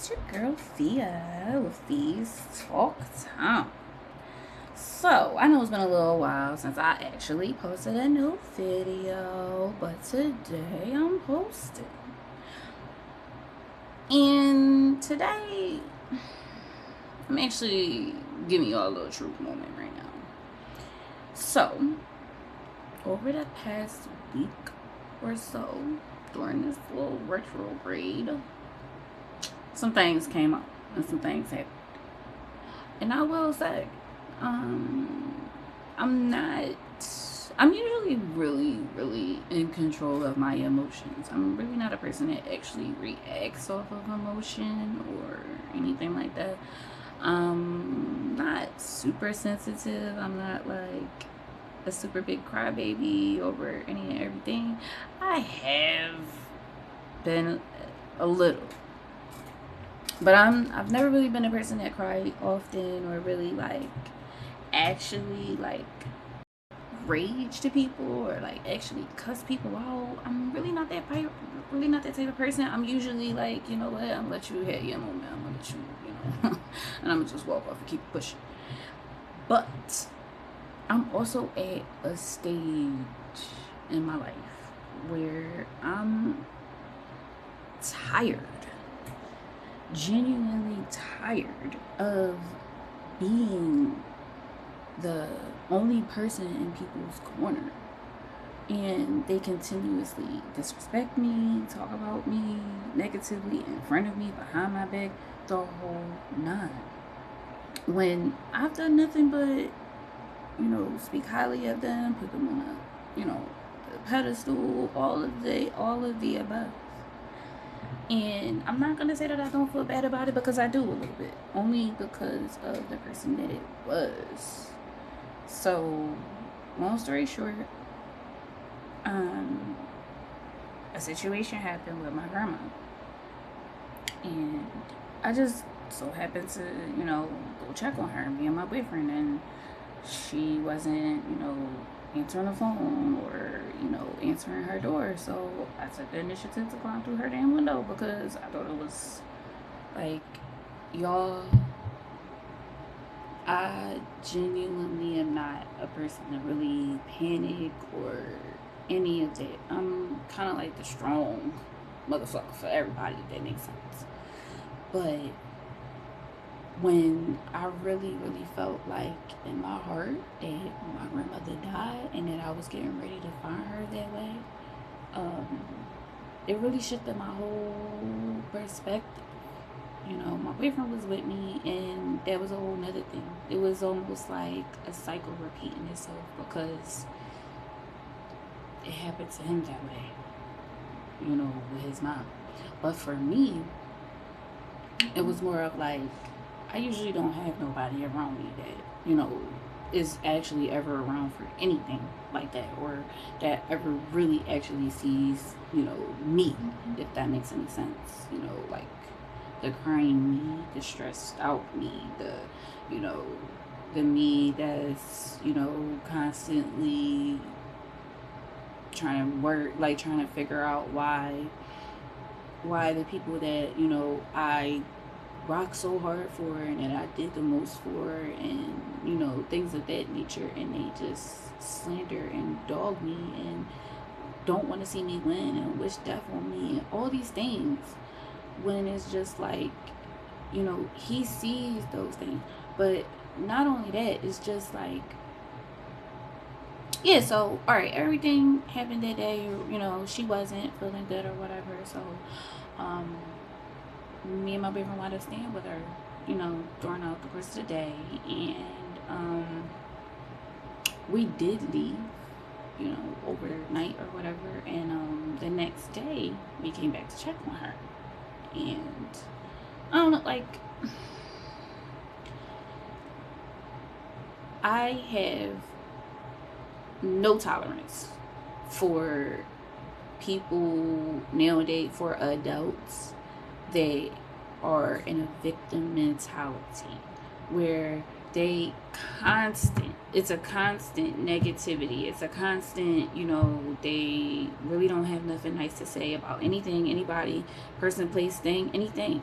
it's your girl Thea with Fee's Talk Time. So, I know it's been a little while since I actually posted a new video, but today I'm posting. And today, I'm actually giving y'all a little truth moment right now. So, over the past week or so, during this little retrograde, some things came up and some things happened. And I will say, I'm not, I'm usually really in control of my emotions. I'm really not a person that actually reacts off of emotion or anything like that. I'm not super sensitive. I'm not like a super big crybaby over any and everything. I have been a little, but I've never really been a person that cried often or really like actually like rage to people or like actually cuss people out. I'm really not that really not that type of person. I'm usually like, you know what, I'm gonna let you have your moment. I'm gonna let you, and I'm gonna just walk off and keep pushing. But I'm also at a stage in my life where I'm tired, genuinely tired of being the only person in people's corner. And they continuously disrespect me, talk about me negatively in front of me, behind my back, the whole nine. When I've done nothing but, speak highly of them, put them on a pedestal, all of the above. And I'm not gonna say that I don't feel bad about it, because I do a little bit, only because of the person that it was. So, long story short, um, a situation happened with my grandma, and I just so happened to, go check on her, me and my boyfriend, and she wasn't, answering the phone or, answering her door. So I took the initiative to climb through her damn window, because I thought it was like, y'all, I genuinely am not a person to really panic or any of that. I'm kind of like the strong motherfucker for everybody, if that makes sense. But when I really felt like in my heart that my grandmother died and that I was getting ready to find her that way, um, it really shifted my whole perspective. My boyfriend was with me, and that was a whole nother thing. It was almost like a cycle repeating itself, because it happened to him that way, with his mom. But for me, it was more of like, I usually don't have nobody around me that, is actually ever around for anything like that, or that ever really actually sees, me, if that makes any sense. Like the crying me, the stressed out me, you know, the me that's, constantly trying to work, like trying to figure out why the people that, I rock so hard for and that I did the most for, and, things of that nature, and they just slander and dog me and don't want to see me win and wish death on me and all these things, when it's just like, he sees those things. But not only that, it's just like, yeah, so all right, everything happened that day. She wasn't feeling good or whatever. So, um, me and my boyfriend wanted to stand with her, during the course of the day, and we did leave, overnight or whatever. And the next day, we came back to check on her, and I don't know, like, I have no tolerance for people nowadays, for adults that are in a victim mentality, where it's a constant negativity, it's a constant, they really don't have nothing nice to say about anything, anybody, person, place, thing, anything.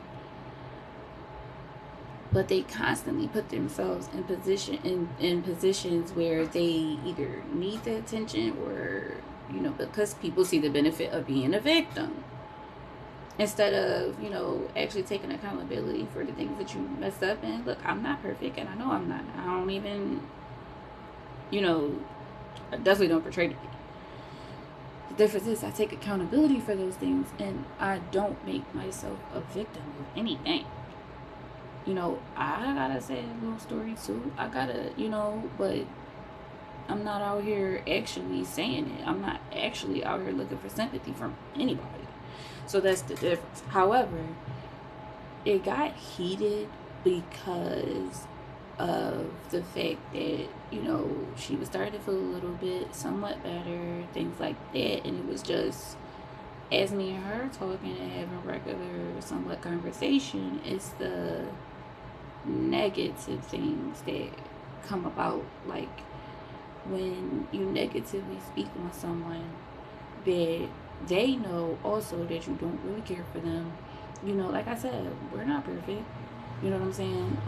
but they constantly put themselves in positions where they either need the attention or, because people see the benefit of being a victim instead of, actually taking accountability for the things that you messed up in. Look, I'm not perfect, and I know I'm not. I don't even, I definitely don't portray to be. The difference is I take accountability for those things, and I don't make myself a victim of anything. I gotta say a little story too. I gotta, but I'm not out here actually saying it. I'm not actually out here looking for sympathy from anybody. So that's the difference. However, it got heated because of the fact that, she was starting to feel a little bit somewhat better, things like that. And it was just, as me and her talking and having regular, somewhat conversation, it's the negative things that come about. Like when you negatively speak on someone, that they know also that you don't really care for them. Like I said, we're not perfect. You know what I'm saying?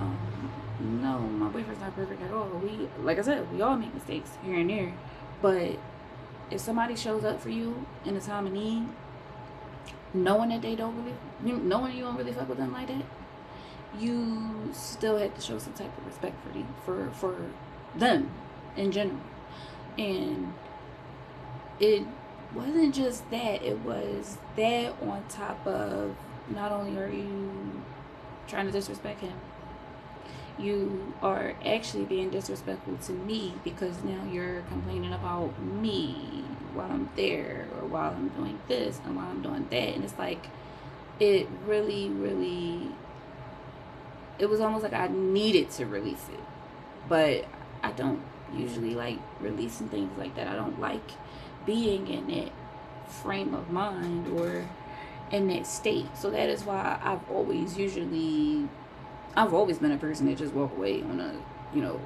No, my boyfriend's not perfect at all. Like I said, we all make mistakes here and there. But if somebody shows up for you in a time of need, knowing that they don't really, knowing you don't really fuck with them like that, you still have to show some type of respect for them in general. And it wasn't just that, it was that on top of, not only are you trying to disrespect him, you are actually being disrespectful to me, because now you're complaining about me while I'm there, or while I'm doing this and while I'm doing that. And it's like, it really, really, it was almost like I needed to release it. But I don't usually like releasing things like that. I don't like being in that frame of mind or in that state. So that is why I've always been a person that just walk away on a,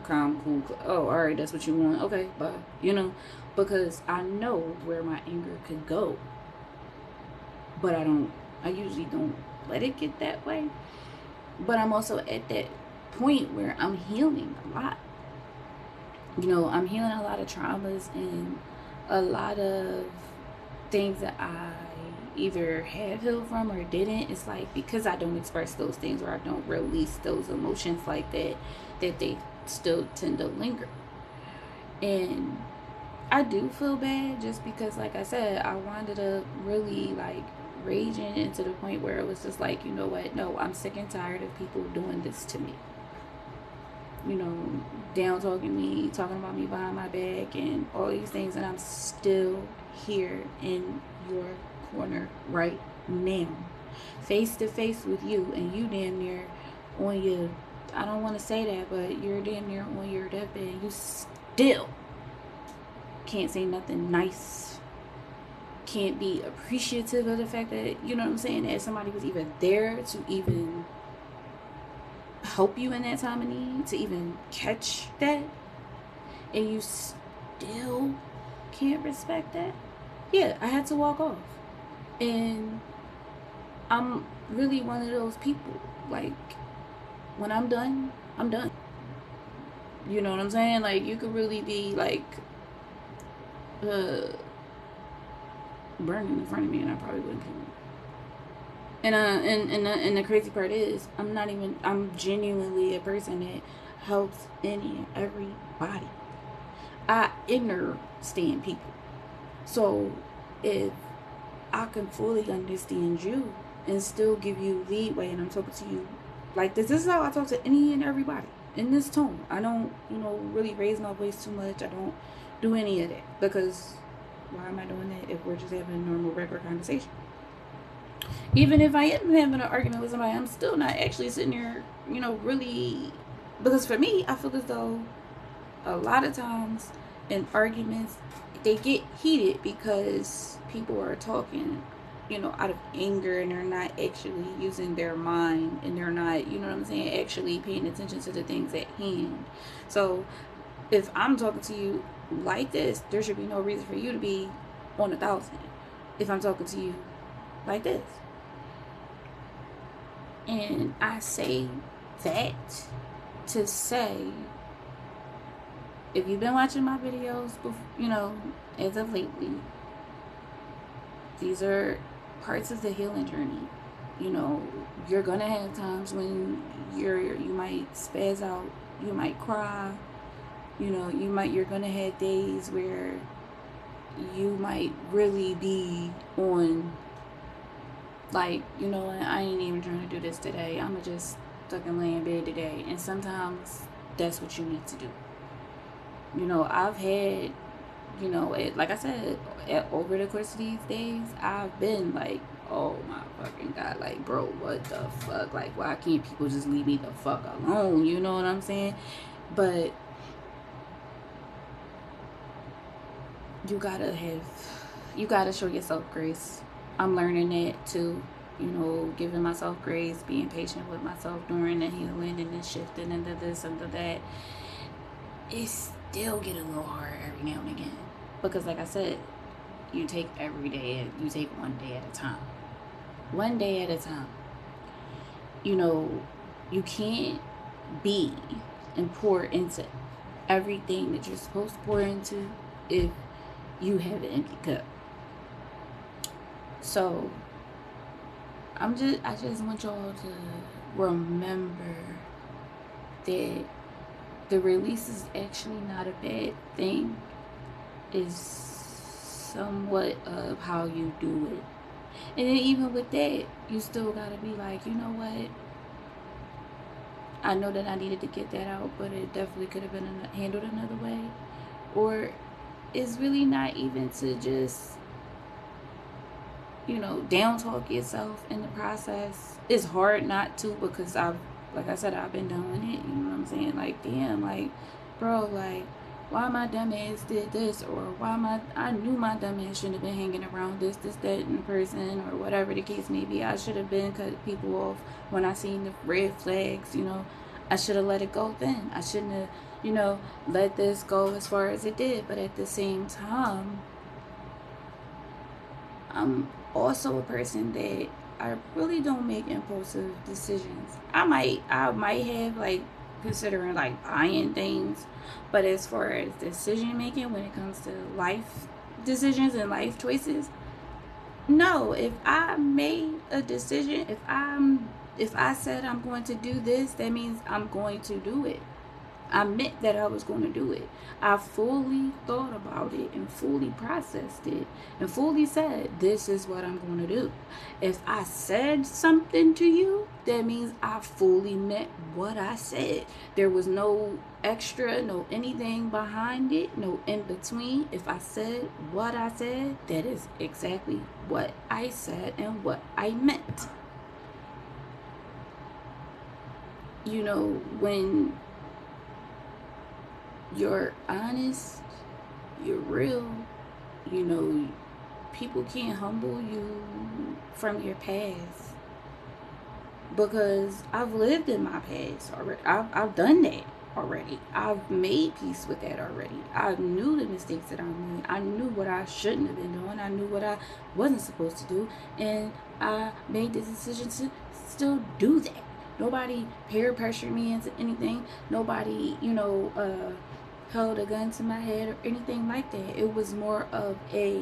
calm, cool, oh, all right, that's what you want, okay, bye, because I know where my anger could go. But I usually don't let it get that way. But I'm also at that point where I'm healing a lot. I'm healing a lot of traumas and a lot of things that I either have healed from or didn't. It's like, because I don't express those things, or I don't release those emotions like that, that they still tend to linger. And I do feel bad, just because, like I said, I wound up really like raging into the point where it was just like, you know what, no, I'm sick and tired of people doing this to me. Down talking me, talking about me behind my back, and all these things, and I'm still here in your corner right now, face to face with you, and you damn near on your, I don't want to say that, but you're damn near on your deathbed, and you still can't say nothing nice, can't be appreciative of the fact that, you know what I'm saying, that somebody was even there to even help you in that time of need, to even catch that, and you still can't respect that. Yeah, I had to walk off. And I'm really one of those people, like, when I'm done, I'm done. You know what I'm saying? Like, you could really be like burning in front of me, and I probably wouldn't kill you. And the crazy part is, I'm genuinely a person that helps any and everybody. I understand people. So if I can fully understand you and still give you leeway, and I'm talking to you like this is how I talk to any and everybody, in this tone. I don't, really raise my voice too much. I don't do any of that, because why am I doing that if we're just having a normal, regular conversation? Even if I am having an argument with somebody, I'm still not actually sitting there, really, because for me, I feel as though a lot of times in arguments, they get heated because people are talking, out of anger, and they're not actually using their mind, and they're not, actually paying attention to the things at hand. So if I'm talking to you like this, there should be no reason for you to be on 1,000 if I'm talking to you like this. And I say that to say, if you've been watching my videos, as of lately, these are parts of the healing journey. You're gonna have times when you might spaz out, you might cry, you're gonna have days where you might really be on, like, I ain't even trying to do this today. I'ma just fucking lay in bed today. And sometimes that's what you need to do. I've had, like I said, over the course of these days, I've been like, oh my fucking God, like, bro, what the fuck? Like, why can't people just leave me the fuck alone? You know what I'm saying? But you gotta show yourself grace. I'm learning that too. Giving myself grace, being patient with myself during the healing and then shifting into this, into that. It still get a little hard every now and again. Because like I said, you take every day, you take one day at a time. One day at a time. You can't be and pour into everything that you're supposed to pour into if you have an empty cup. So I just want y'all to remember that the release is actually not a bad thing. It's somewhat of how you do it. And then even with that, you still gotta be like, you know what? I know that I needed to get that out, but it definitely could have been handled another way. Or it's really not even to just, down talk yourself in the process. It's hard not to, because like I said, I've been doing it. You know what I'm saying? Like, damn, like, bro, like, why my dumb ass did this, or I knew my dumb ass shouldn't have been hanging around this, that, and the person, or whatever the case may be. I should have been cut people off when I seen the red flags, I should have let it go then. I shouldn't have, let this go as far as it did. But at the same time, I'm also a person that I really don't make impulsive decisions. I might have, like, considering like buying things, but as far as decision making when it comes to life decisions and life choices, no. If I made a decision, if I said I'm going to do this, that means I'm going to do it. I meant that I was going to do it. I fully thought about it and fully processed it and fully said, this is what I'm going to do. If I said something to you, that means I fully meant what I said. There was no extra, no anything behind it, no in between. If I said what I said, that is exactly what I said and what I meant. When you're honest, you're real, people can't humble you from your past, because I've lived in my past already. I've done that already. I've made peace with that already. I knew the mistakes that I made. I knew what I shouldn't have been doing. I knew what I wasn't supposed to do, and I made the decision to still do that. Nobody peer pressured me into anything. Nobody, held a gun to my head or anything like that. It was more of if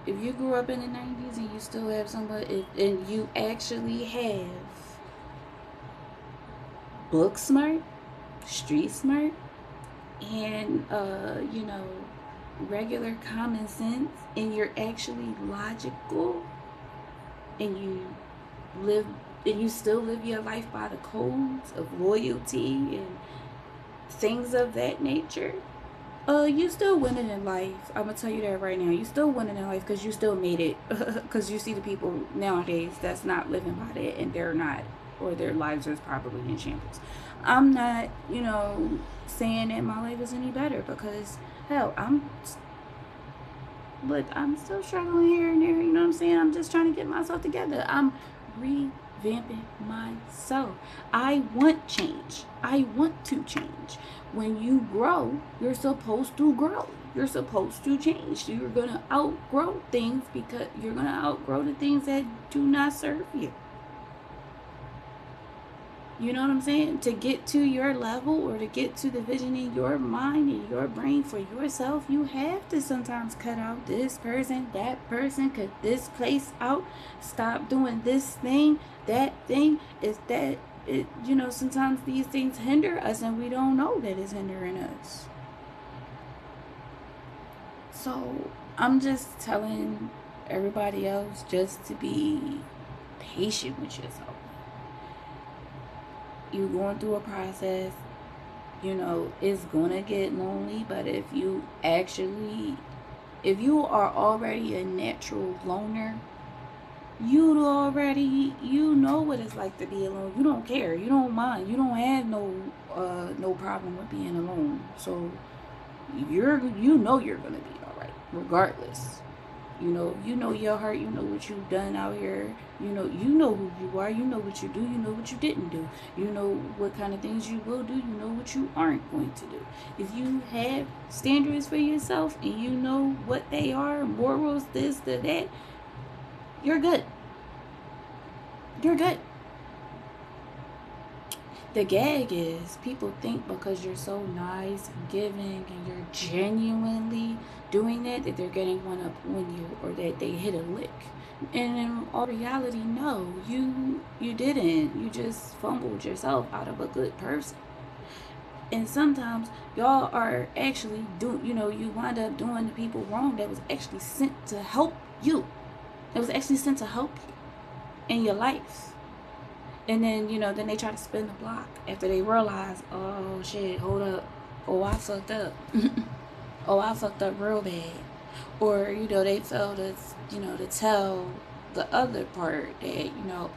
you grew up in the 90s and you still have somebody, and you actually have book smart, street smart, and regular common sense, and you're actually logical, and you still live your life by the codes of loyalty and things of that nature, you still winning in life. I'm gonna tell you that right now. You still winning in life, because you still made it. Because you see the people nowadays that's not living by that, and they're not, or their lives are probably in shambles. I'm not, saying that my life is any better, because hell, I'm still struggling here and there. You know what I'm saying? I'm just trying to get myself together. I'm revamping myself. I want change. I want to change. When you grow, you're supposed to grow. You're supposed to change. You're going to outgrow things, because you're going to outgrow the things that do not serve you. You know what I'm saying? To get to your level or to get to the vision in your mind and your brain for yourself, you have to sometimes cut out this person, that person, cut this place out, stop doing this thing, that thing. Is that it? You know, sometimes these things hinder us and we don't know that it's hindering us. So I'm just telling everybody else just to be patient with yourself. You're going through a process, you know, it's gonna get lonely, but if you are already a natural loner, you know what it's like to be alone. You don't care, you don't mind, you don't have no problem with being alone. So you know you're gonna be all right regardless. You know your heart, you know what you've done out here, you know who you are, you know what you do, you know what you didn't do, you know what kind of things you will do, you know what you aren't going to do. If you have standards for yourself and you know what they are, morals, this, that, you're good. You're good. The gag is people think because you're so nice and giving and you're genuinely doing that they're getting one up on you or that they hit a lick. And in all reality, no, you didn't. You just fumbled yourself out of a good person. And sometimes y'all are actually you wind up doing the people wrong that was actually sent to help you. It was actually sent to help you in your life. And then, then they try to spin the block after they realize, oh shit, hold up. Oh, I fucked up. Oh, I fucked up real bad. Or, they failed to tell the other part that,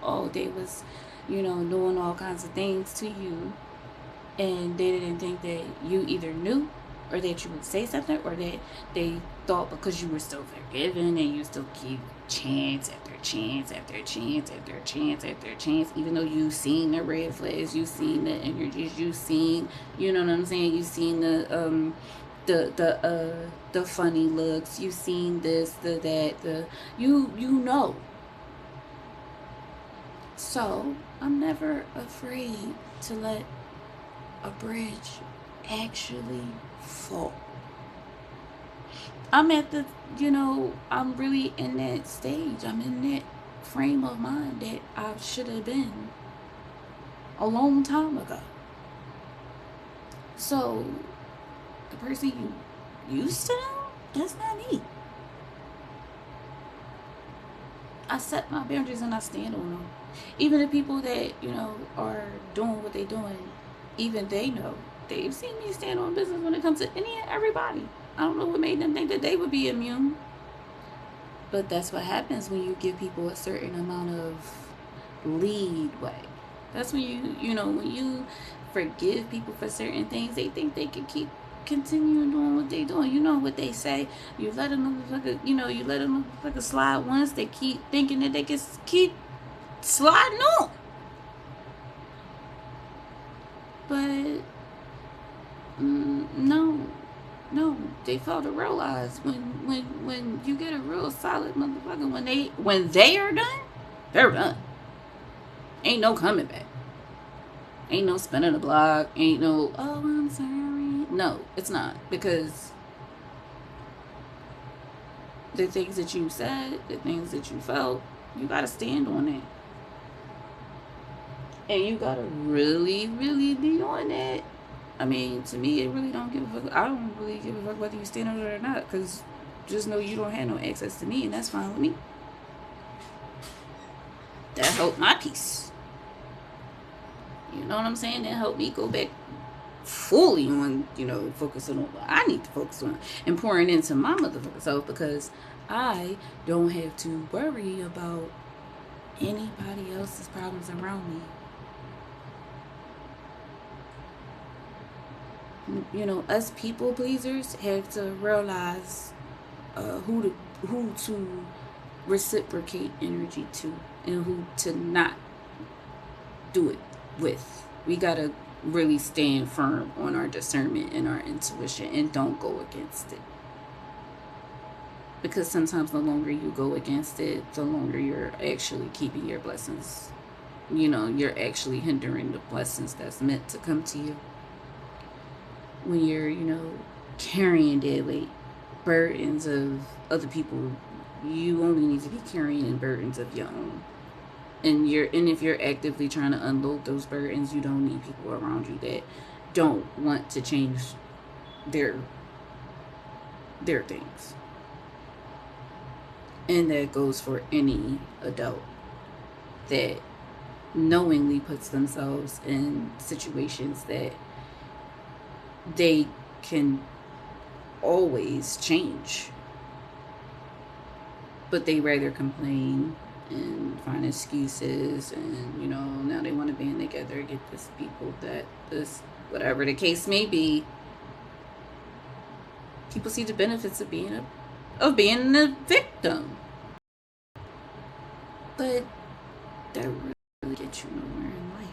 oh, they was, doing all kinds of things to you. And they didn't think that you either knew or that you would say something, or that they thought because you were still forgiven and you still keep chance after chance after chance after chance after chance, even though you've seen the red flags, you've seen the energies, you've seen, you know what I'm saying, you've seen the funny looks, you've seen this, the that, you know. So I'm never afraid to let a bridge actually fall. I'm at the, I'm really in that stage. I'm in that frame of mind that I should have been a long time ago. So, the person you used to know, that's not me. I set my boundaries and I stand on them. Even the people that, are doing what they're doing, even they know. They've seen me stand on business when it comes to any and everybody. I don't know what made them think that they would be immune. But that's what happens when you give people a certain amount of leadway. That's when when you forgive people for certain things, they think they can keep continuing doing what they doing. You know what they say. You let them slide once, they keep thinking that they can keep sliding on. But no, they fail to realize when you get a real solid motherfucker, when they are done, they're done. Ain't no coming back. Ain't no spinning the block. Ain't no, oh, I'm sorry. No, it's not. Because the things that you said, the things that you felt, you gotta stand on it. And you gotta really, really be on it. I mean, to me, it really don't give a fuck. I don't really give a fuck whether you stand on it or not, because just know you don't have no access to me, and that's fine with me. That helped my peace. You know what I'm saying? That helped me go back fully on, focusing on what I need to focus on and pouring into my motherfucking self, because I don't have to worry about anybody else's problems around me. Us people pleasers have to realize who to reciprocate energy to and who to not do it with. We gotta really stand firm on our discernment and our intuition and don't go against it. Because sometimes the longer you go against it, the longer you're actually keeping your blessings you're actually hindering the blessings that's meant to come to you. When you're, carrying dead weight, burdens of other people, you only need to be carrying burdens of your own. And if you're actively trying to unload those burdens, you don't need people around you that don't want to change their things. And that goes for any adult that knowingly puts themselves in situations that they can always change, but they rather complain and find excuses, and now they want to band together, get this people, that this, whatever the case may be. People see the benefits of being a victim, but that really gets you nowhere in life.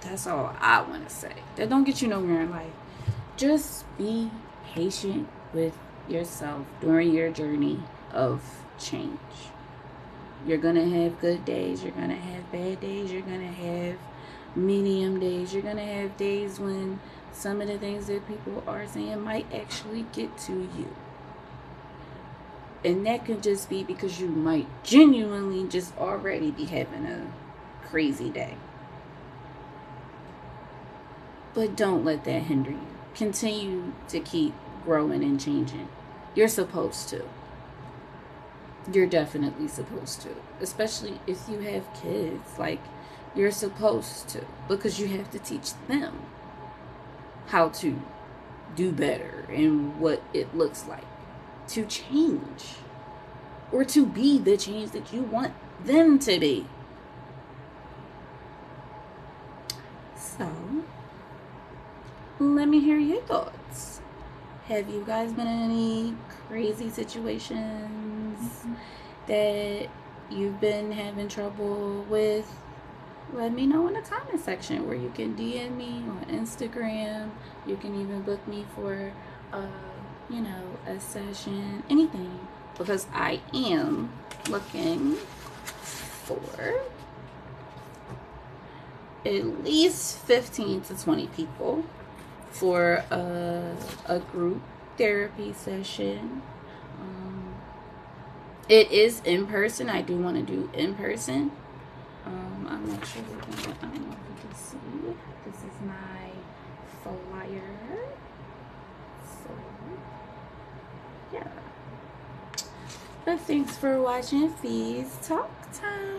That's all I want to say. That don't get you nowhere in life. Just be patient with yourself during your journey of change. You're going to have good days. You're going to have bad days. You're going to have medium days. You're going to have days when some of the things that people are saying might actually get to you. And that could just be because you might genuinely just already be having a crazy day. But don't let that hinder you. Continue to keep growing and changing. You're supposed to. You're definitely supposed to. Especially if you have kids. Like, you're supposed to. Because you have to teach them how to do better and what it looks like to change, or to be the change that you want them to be. So, let me hear your thoughts. Have you guys been in any crazy situations that you've been having trouble with? Let me know in the comment section, where you can DM me on Instagram. You can even book me for a session, anything, because I am looking for at least 15 to 20 people for a group therapy session. It is in person. I do want to do in person. I'm not sure I don't know if you can see. This is my flyer. So, yeah. But thanks for watching Fees Talk Time.